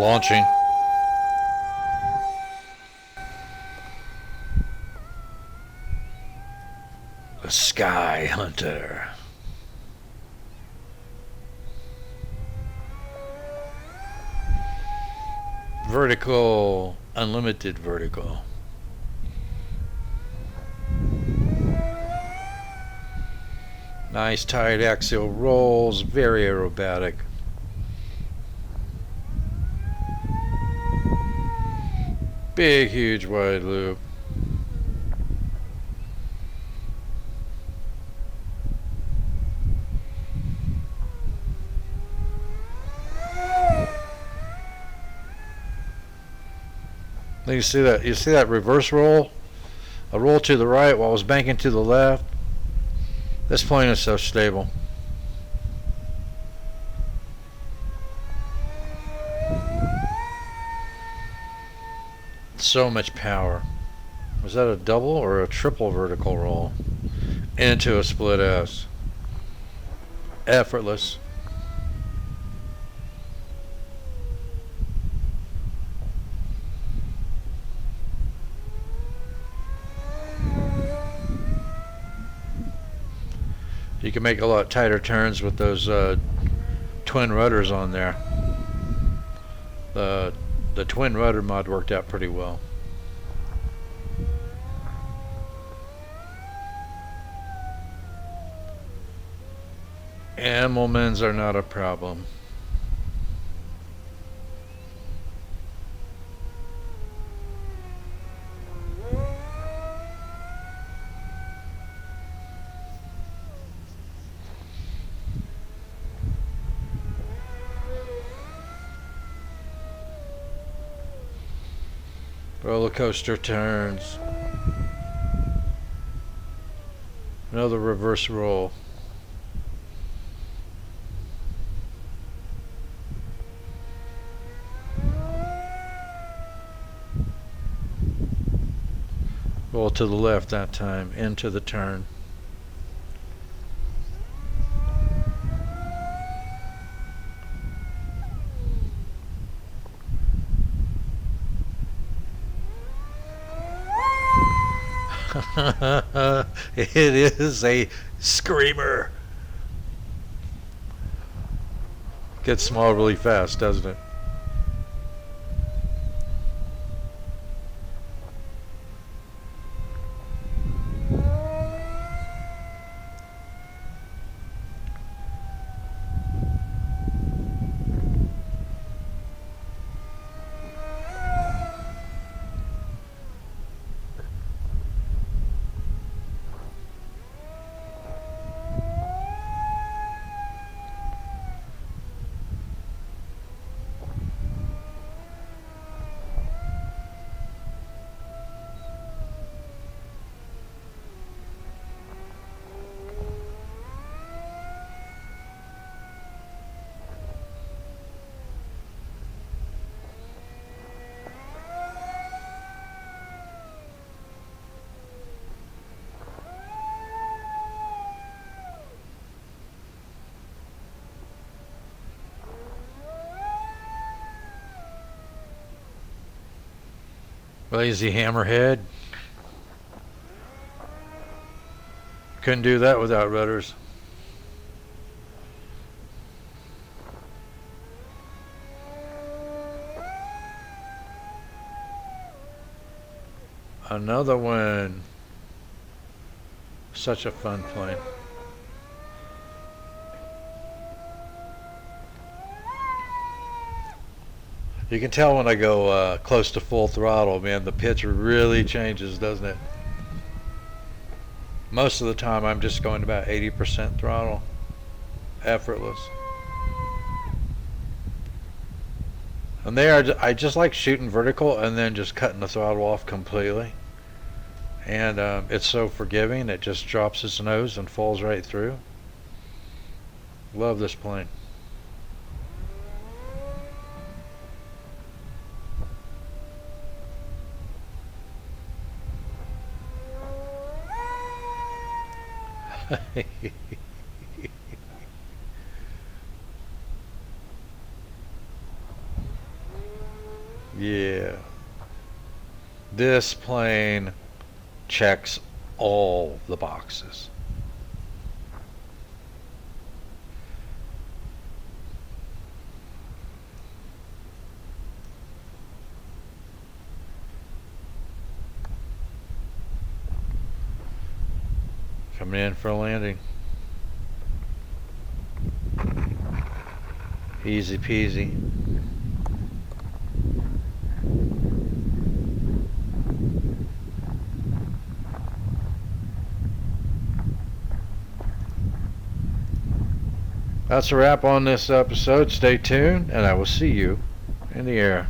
Launching. A Skyhunter. Vertical, unlimited vertical. Nice tight axial rolls, very aerobatic. Big, huge wide loop. You see that? You see that reverse roll? A roll to the right while I was banking to the left. This plane is so stable. So much power. Was that a double or a triple vertical roll? Into a split S. Effortless. You can make a lot tighter turns with those twin rudders on there. The twin rudder mod worked out pretty well. Animalmans are not a problem. Roller coaster turns. Another reverse roll. Roll to the left that time, into the turn. It is a screamer. Gets small really fast, doesn't it? Lazy hammerhead. Couldn't do that without rudders. Another one. Such a fun plane. You can tell when I go close to full throttle, man, the pitch really changes, doesn't it? Most of the time I'm just going about 80% throttle. Effortless. And I just like shooting vertical and then just cutting the throttle off completely. And it's so forgiving, it just drops its nose and falls right through. Love this plane. Yeah. This plane checks all the boxes. Coming in for a landing. Easy peasy. That's a wrap on this episode. Stay tuned, and I will see you in the air.